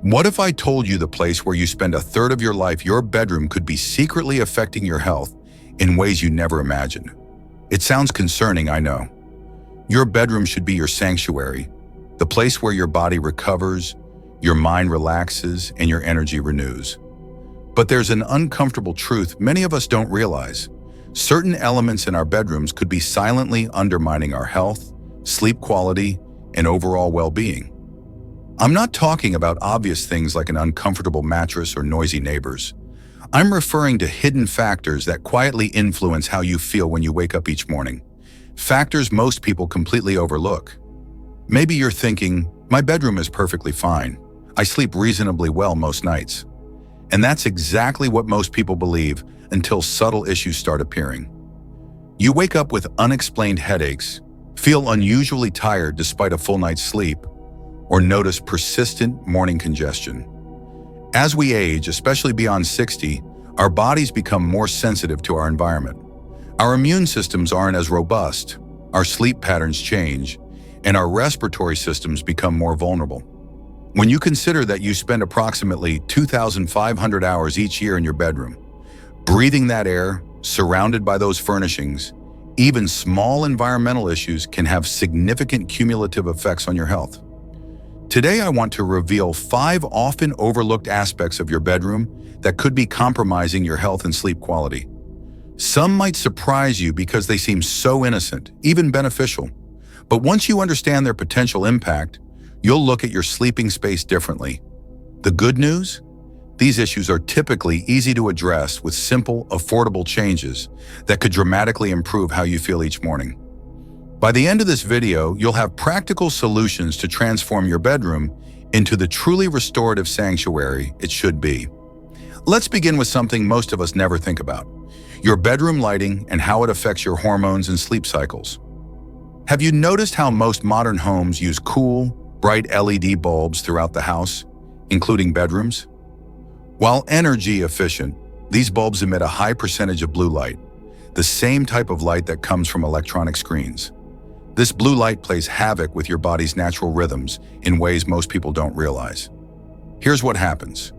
What if I told you the place where you spend a third of your life, your bedroom, could be secretly affecting your health in ways you never imagined? It sounds concerning, I know. Your bedroom should be your sanctuary, the place where your body recovers, your mind relaxes, and your energy renews. But there's an uncomfortable truth many of us don't realize. Certain elements in our bedrooms could be silently undermining our health, sleep quality, and overall well-being. I'm not talking about obvious things like an uncomfortable mattress or noisy neighbors. I'm referring to hidden factors that quietly influence how you feel when you wake up each morning. Factors most people completely overlook. Maybe you're thinking, my bedroom is perfectly fine. I sleep reasonably well most nights. And that's exactly what most people believe until subtle issues start appearing. You wake up with unexplained headaches, feel unusually tired despite a full night's sleep, or notice persistent morning congestion. As we age, especially beyond 60, our bodies become more sensitive to our environment. Our immune systems aren't as robust, our sleep patterns change, and our respiratory systems become more vulnerable. When you consider that you spend approximately 2,500 hours each year in your bedroom, breathing that air, surrounded by those furnishings, even small environmental issues can have significant cumulative effects on your health. Today, I want to reveal 5 often overlooked aspects of your bedroom that could be compromising your health and sleep quality. Some might surprise you because they seem so innocent, even beneficial. But once you understand their potential impact, you'll look at your sleeping space differently. The good news? These issues are typically easy to address with simple, affordable changes that could dramatically improve how you feel each morning. By the end of this video, you'll have practical solutions to transform your bedroom into the truly restorative sanctuary it should be. Let's begin with something most of us never think about: your bedroom lighting and how it affects your hormones and sleep cycles. Have you noticed how most modern homes use cool, bright LED bulbs throughout the house, including bedrooms? While energy efficient, these bulbs emit a high percentage of blue light, the same type of light that comes from electronic screens. This blue light plays havoc with your body's natural rhythms in ways most people don't realize. Here's what happens.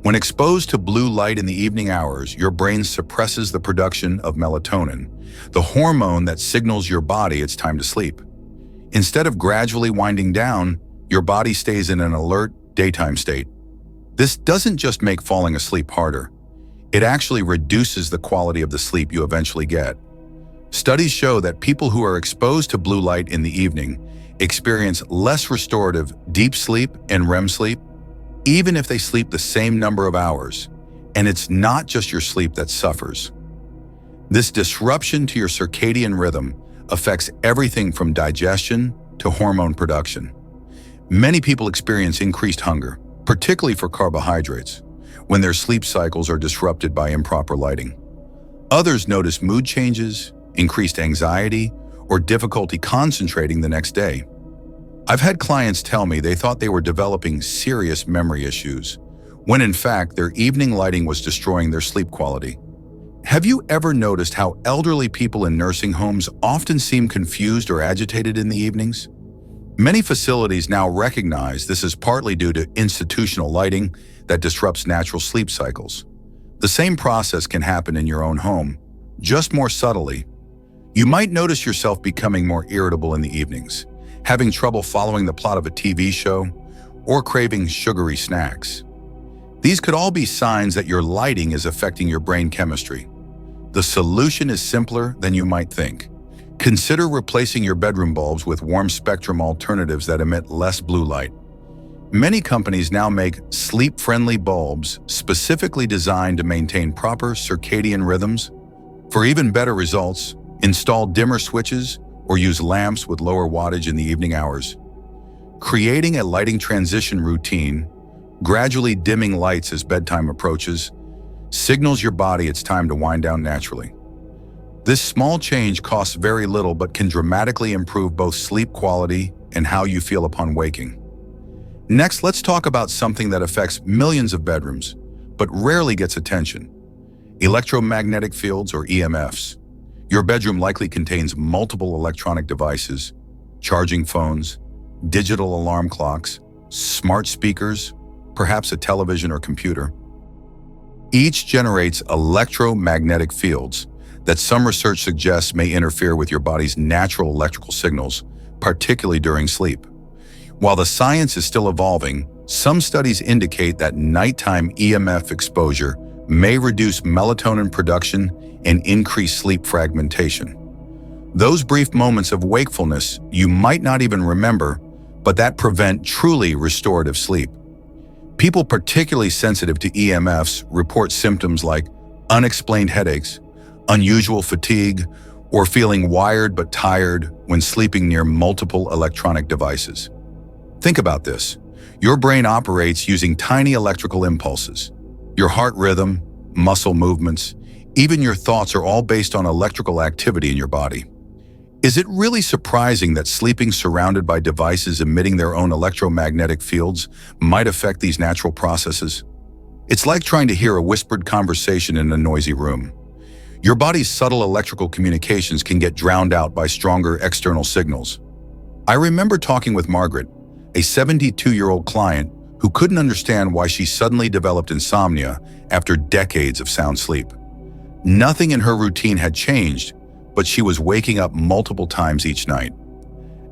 When exposed to blue light in the evening hours, your brain suppresses the production of melatonin, the hormone that signals your body it's time to sleep. Instead of gradually winding down, your body stays in an alert, daytime state. This doesn't just make falling asleep harder. It actually reduces the quality of the sleep you eventually get. Studies show that people who are exposed to blue light in the evening experience less restorative deep sleep and REM sleep, even if they sleep the same number of hours. And it's not just your sleep that suffers. This disruption to your circadian rhythm affects everything from digestion to hormone production. Many people experience increased hunger, particularly for carbohydrates, when their sleep cycles are disrupted by improper lighting. Others notice mood changes, increased anxiety, or difficulty concentrating the next day. I've had clients tell me they thought they were developing serious memory issues, when in fact their evening lighting was destroying their sleep quality. Have you ever noticed how elderly people in nursing homes often seem confused or agitated in the evenings? Many facilities now recognize this is partly due to institutional lighting that disrupts natural sleep cycles. The same process can happen in your own home, just more subtly. You might notice yourself becoming more irritable in the evenings, having trouble following the plot of a TV show, or craving sugary snacks. These could all be signs that your lighting is affecting your brain chemistry. The solution is simpler than you might think. Consider replacing your bedroom bulbs with warm spectrum alternatives that emit less blue light. Many companies now make sleep-friendly bulbs specifically designed to maintain proper circadian rhythms. For even better results, install dimmer switches or use lamps with lower wattage in the evening hours. Creating a lighting transition routine, gradually dimming lights as bedtime approaches, signals your body it's time to wind down naturally. This small change costs very little but can dramatically improve both sleep quality and how you feel upon waking. Next, let's talk about something that affects millions of bedrooms, but rarely gets attention: electromagnetic fields, or EMFs. Your bedroom likely contains multiple electronic devices, charging phones, digital alarm clocks, smart speakers, perhaps a television or computer. Each generates electromagnetic fields that some research suggests may interfere with your body's natural electrical signals, particularly during sleep. While the science is still evolving, some studies indicate that nighttime EMF exposure may reduce melatonin production and increase sleep fragmentation. Those brief moments of wakefulness you might not even remember, but that prevent truly restorative sleep. People particularly sensitive to EMFs report symptoms like unexplained headaches, unusual fatigue, or feeling wired but tired when sleeping near multiple electronic devices. Think about this. Your brain operates using tiny electrical impulses. Your heart rhythm, muscle movements, even your thoughts are all based on electrical activity in your body. Is it really surprising that sleeping surrounded by devices emitting their own electromagnetic fields might affect these natural processes? It's like trying to hear a whispered conversation in a noisy room. Your body's subtle electrical communications can get drowned out by stronger external signals. I remember talking with Margaret, a 72-year-old client who couldn't understand why she suddenly developed insomnia after decades of sound sleep. Nothing in her routine had changed, but she was waking up multiple times each night.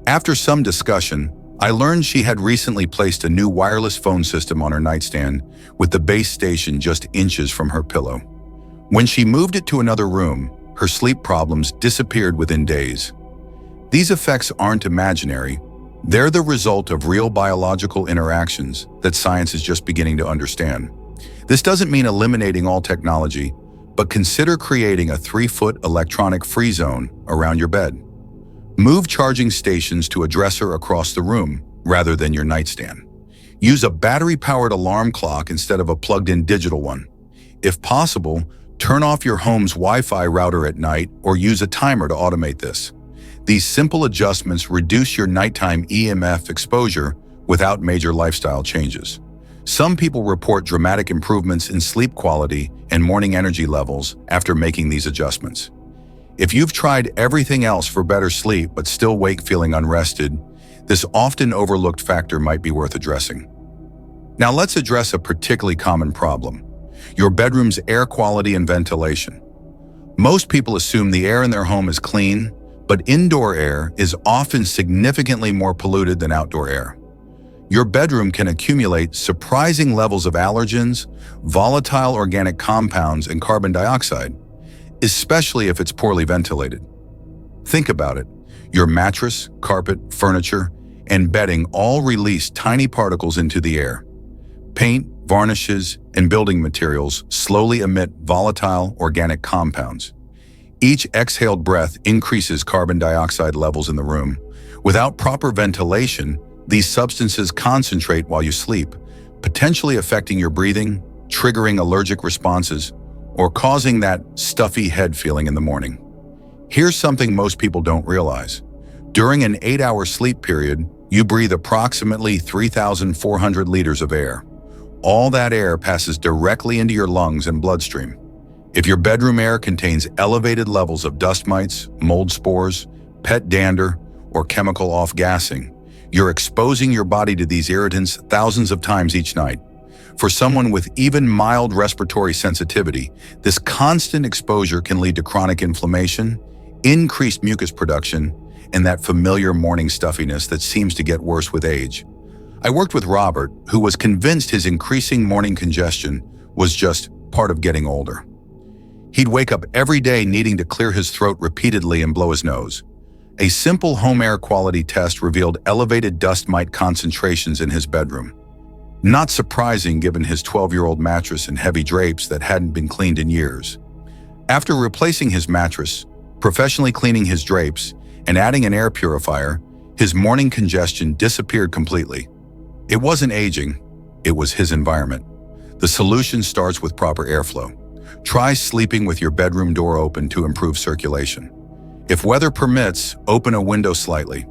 After some discussion, I learned she had recently placed a new wireless phone system on her nightstand with the base station just inches from her pillow. When she moved it to another room, her sleep problems disappeared within days. These effects aren't imaginary. They're the result of real biological interactions that science is just beginning to understand. This doesn't mean eliminating all technology, but consider creating a 3-foot electronic free zone around your bed. Move charging stations to a dresser across the room rather than your nightstand. Use a battery-powered alarm clock instead of a plugged-in digital one. If possible, turn off your home's Wi-Fi router at night or use a timer to automate this. These simple adjustments reduce your nighttime EMF exposure without major lifestyle changes. Some people report dramatic improvements in sleep quality and morning energy levels after making these adjustments. If you've tried everything else for better sleep but still wake feeling unrested, this often overlooked factor might be worth addressing. Now let's address a particularly common problem: your bedroom's air quality and ventilation. Most people assume the air in their home is clean, but indoor air is often significantly more polluted than outdoor air. Your bedroom can accumulate surprising levels of allergens, volatile organic compounds, and carbon dioxide, especially if it's poorly ventilated. Think about it. Your mattress, carpet, furniture, and bedding all release tiny particles into the air. Paint, varnishes, and building materials slowly emit volatile organic compounds. Each exhaled breath increases carbon dioxide levels in the room. Without proper ventilation, these substances concentrate while you sleep, potentially affecting your breathing, triggering allergic responses, or causing that stuffy head feeling in the morning. Here's something most people don't realize. During an 8-hour sleep period, you breathe approximately 3,400 liters of air. All that air passes directly into your lungs and bloodstream. If your bedroom air contains elevated levels of dust mites, mold spores, pet dander, or chemical off-gassing, you're exposing your body to these irritants thousands of times each night. For someone with even mild respiratory sensitivity, this constant exposure can lead to chronic inflammation, increased mucus production, and that familiar morning stuffiness that seems to get worse with age. I worked with Robert, who was convinced his increasing morning congestion was just part of getting older. He'd wake up every day needing to clear his throat repeatedly and blow his nose. A simple home air quality test revealed elevated dust mite concentrations in his bedroom. Not surprising given his 12-year-old mattress and heavy drapes that hadn't been cleaned in years. After replacing his mattress, professionally cleaning his drapes, and adding an air purifier, his morning congestion disappeared completely. It wasn't aging, it was his environment. The solution starts with proper airflow. Try sleeping with your bedroom door open to improve circulation. If weather permits, open a window slightly.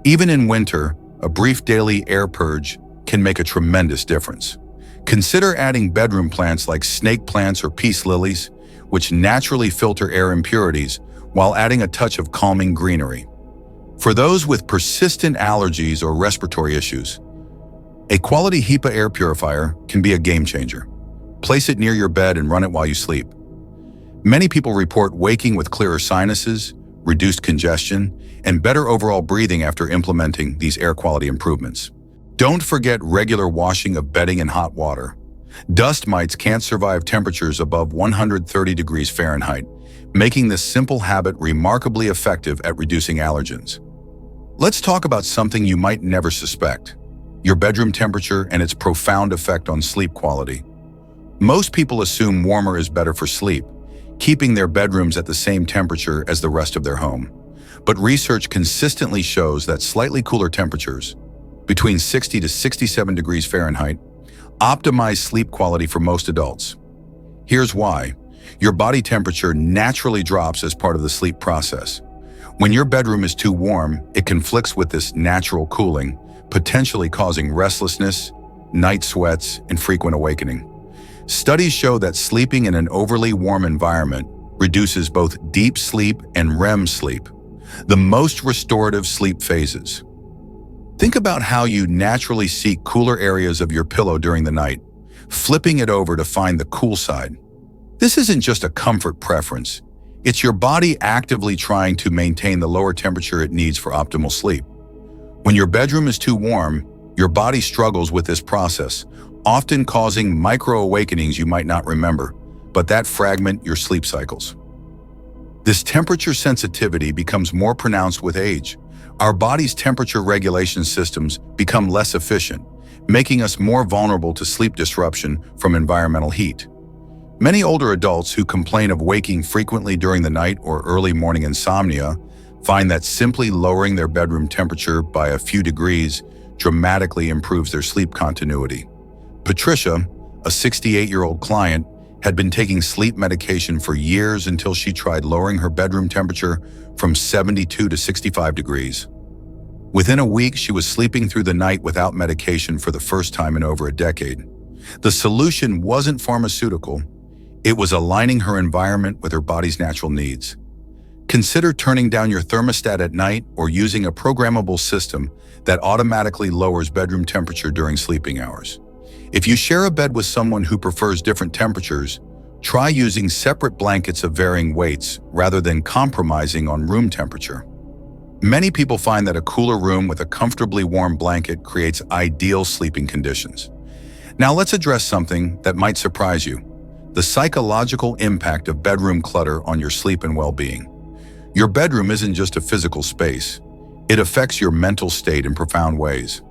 Even in winter, a brief daily air purge can make a tremendous difference. Consider adding bedroom plants like snake plants or peace lilies, which naturally filter air impurities while adding a touch of calming greenery. For those with persistent allergies or respiratory issues, A quality HEPA air purifier can be a game changer. Place it near your bed and run it while you sleep. Many people report waking with clearer sinuses, reduced congestion, and better overall breathing after implementing these air quality improvements. Don't forget regular washing of bedding in hot water. Dust mites can't survive temperatures above 130 degrees Fahrenheit, making this simple habit remarkably effective at reducing allergens. Let's talk about something you might never suspect: your bedroom temperature and its profound effect on sleep quality. Most people assume warmer is better for sleep, keeping their bedrooms at the same temperature as the rest of their home. But research consistently shows that slightly cooler temperatures, between 60 to 67 degrees Fahrenheit, optimize sleep quality for most adults. Here's why. Your body temperature naturally drops as part of the sleep process. When your bedroom is too warm, it conflicts with this natural cooling, potentially causing restlessness, night sweats, and frequent awakening. Studies show that sleeping in an overly warm environment reduces both deep sleep and REM sleep, the most restorative sleep phases. Think about how you naturally seek cooler areas of your pillow during the night, flipping it over to find the cool side. This isn't just a comfort preference. It's your body actively trying to maintain the lower temperature it needs for optimal sleep. When your bedroom is too warm, your body struggles with this process, often causing micro-awakenings you might not remember, but that fragment your sleep cycles. This temperature sensitivity becomes more pronounced with age. Our body's temperature regulation systems become less efficient, making us more vulnerable to sleep disruption from environmental heat. Many older adults who complain of waking frequently during the night or early morning insomnia find that simply lowering their bedroom temperature by a few degrees dramatically improves their sleep continuity. Patricia, a 68-year-old client, had been taking sleep medication for years until she tried lowering her bedroom temperature from 72 to 65 degrees. Within a week, she was sleeping through the night without medication for the first time in over a decade. The solution wasn't pharmaceutical. It was aligning her environment with her body's natural needs. Consider turning down your thermostat at night or using a programmable system that automatically lowers bedroom temperature during sleeping hours. If you share a bed with someone who prefers different temperatures, try using separate blankets of varying weights rather than compromising on room temperature. Many people find that a cooler room with a comfortably warm blanket creates ideal sleeping conditions. Now let's address something that might surprise you: the psychological impact of bedroom clutter on your sleep and well-being. Your bedroom isn't just a physical space. It affects your mental state in profound ways.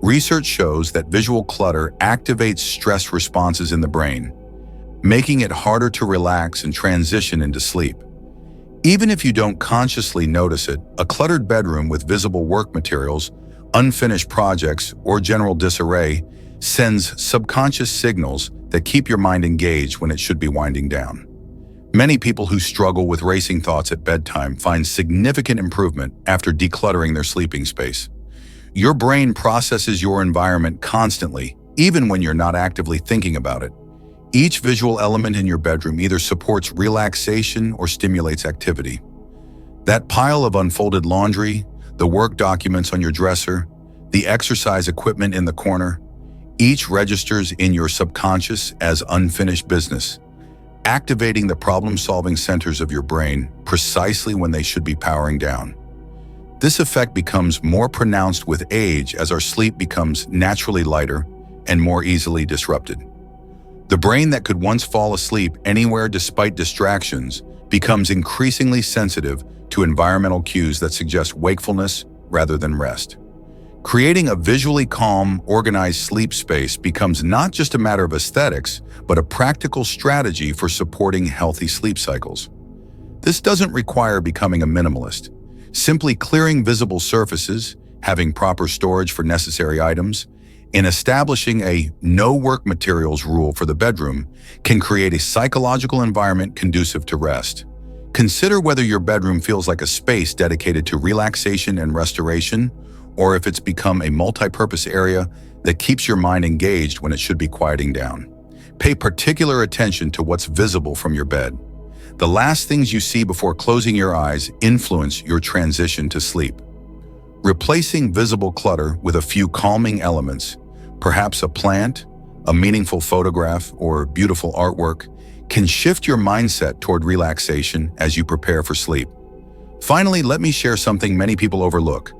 Research shows that visual clutter activates stress responses in the brain, making it harder to relax and transition into sleep. Even if you don't consciously notice it, a cluttered bedroom with visible work materials, unfinished projects, or general disarray sends subconscious signals that keep your mind engaged when it should be winding down. Many people who struggle with racing thoughts at bedtime find significant improvement after decluttering their sleeping space. Your brain processes your environment constantly, even when you're not actively thinking about it. Each visual element in your bedroom either supports relaxation or stimulates activity. That pile of unfolded laundry, the work documents on your dresser, the exercise equipment in the corner, each registers in your subconscious as unfinished business, activating the problem-solving centers of your brain precisely when they should be powering down. This effect becomes more pronounced with age as our sleep becomes naturally lighter and more easily disrupted. The brain that could once fall asleep anywhere despite distractions becomes increasingly sensitive to environmental cues that suggest wakefulness rather than rest. Creating a visually calm, organized sleep space becomes not just a matter of aesthetics, but a practical strategy for supporting healthy sleep cycles. This doesn't require becoming a minimalist. Simply clearing visible surfaces, having proper storage for necessary items, and establishing a no work materials rule for the bedroom can create a psychological environment conducive to rest. Consider whether your bedroom feels like a space dedicated to relaxation and restoration, or if it's become a multi-purpose area that keeps your mind engaged when it should be quieting down. Pay particular attention to what's visible from your bed. The last things you see before closing your eyes influence your transition to sleep. Replacing visible clutter with a few calming elements, Perhaps a plant, a meaningful photograph, or beautiful artwork can shift your mindset toward relaxation as you prepare for sleep. Finally, let me share something many people overlook: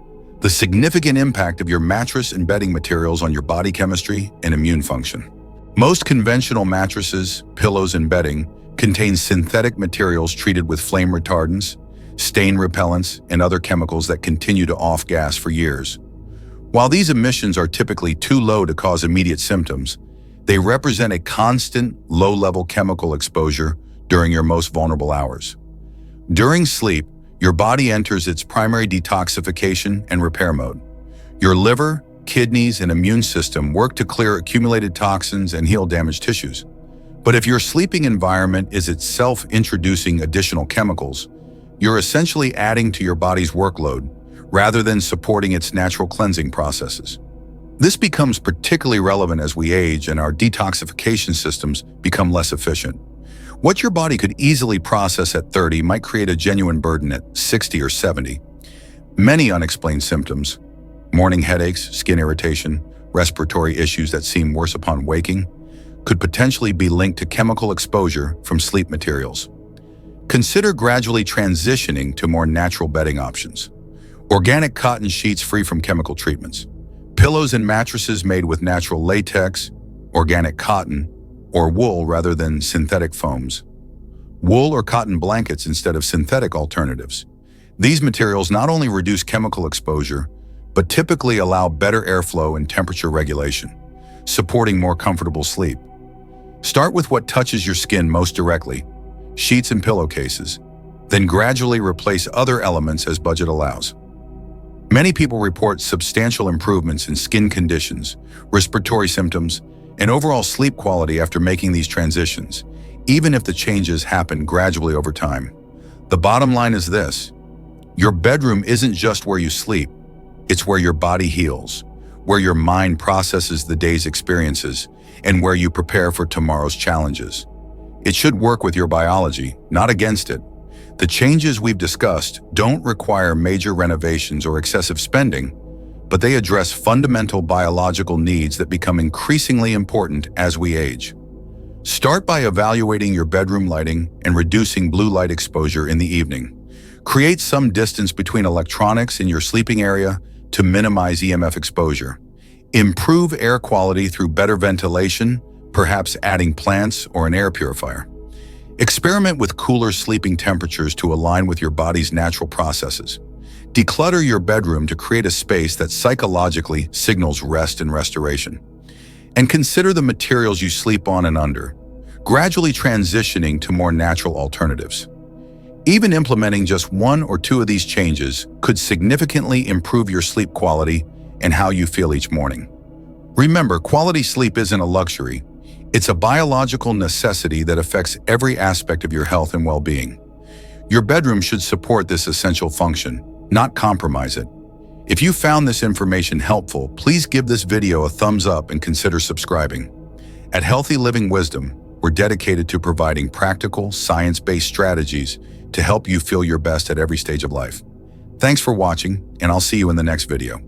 the significant impact of your mattress and bedding materials on your body chemistry and immune function. Most conventional mattresses, pillows, and bedding contain synthetic materials treated with flame retardants, stain repellents, and other chemicals that continue to off-gas for years. While these emissions are typically too low to cause immediate symptoms, they represent a constant, low-level chemical exposure during your most vulnerable hours. During sleep, your body enters its primary detoxification and repair mode. Your liver, kidneys, and immune system work to clear accumulated toxins and heal damaged tissues. But if your sleeping environment is itself introducing additional chemicals, you're essentially adding to your body's workload rather than supporting its natural cleansing processes. This becomes particularly relevant as we age and our detoxification systems become less efficient. What your body could easily process at 30 might create a genuine burden at 60 or 70. Many unexplained symptoms, morning headaches, skin irritation, respiratory issues that seem worse upon waking, could potentially be linked to chemical exposure from sleep materials. Consider gradually transitioning to more natural bedding options. Organic cotton sheets free from chemical treatments, pillows and mattresses made with natural latex, organic cotton, or wool rather than synthetic foams. Wool or cotton blankets instead of synthetic alternatives. These materials not only reduce chemical exposure, but typically allow better airflow and temperature regulation, supporting more comfortable sleep. Start with what touches your skin most directly, sheets and pillowcases, then gradually replace other elements as budget allows. Many people report substantial improvements in skin conditions, respiratory symptoms, and overall sleep quality after making these transitions, even if the changes happen gradually over time. The bottom line is this: your bedroom isn't just where you sleep, it's where your body heals, where your mind processes the day's experiences, and where you prepare for tomorrow's challenges. It should work with your biology, not against it. The changes we've discussed don't require major renovations or excessive spending, but they address fundamental biological needs that become increasingly important as we age. Start by evaluating your bedroom lighting and reducing blue light exposure in the evening. Create some distance between electronics in your sleeping area to minimize EMF exposure. Improve air quality through better ventilation, perhaps adding plants or an air purifier. Experiment with cooler sleeping temperatures to align with your body's natural processes. Declutter your bedroom to create a space that psychologically signals rest and restoration. And consider the materials you sleep on and under, gradually transitioning to more natural alternatives. Even implementing just one or two of these changes could significantly improve your sleep quality and how you feel each morning. Remember, quality sleep isn't a luxury. It's a biological necessity that affects every aspect of your health and well-being. Your bedroom should support this essential function, not compromise it. If you found this information helpful, please give this video a thumbs up and consider subscribing. At Healthy Living Wisdom, we're dedicated to providing practical, science-based strategies to help you feel your best at every stage of life. Thanks for watching, and I'll see you in the next video.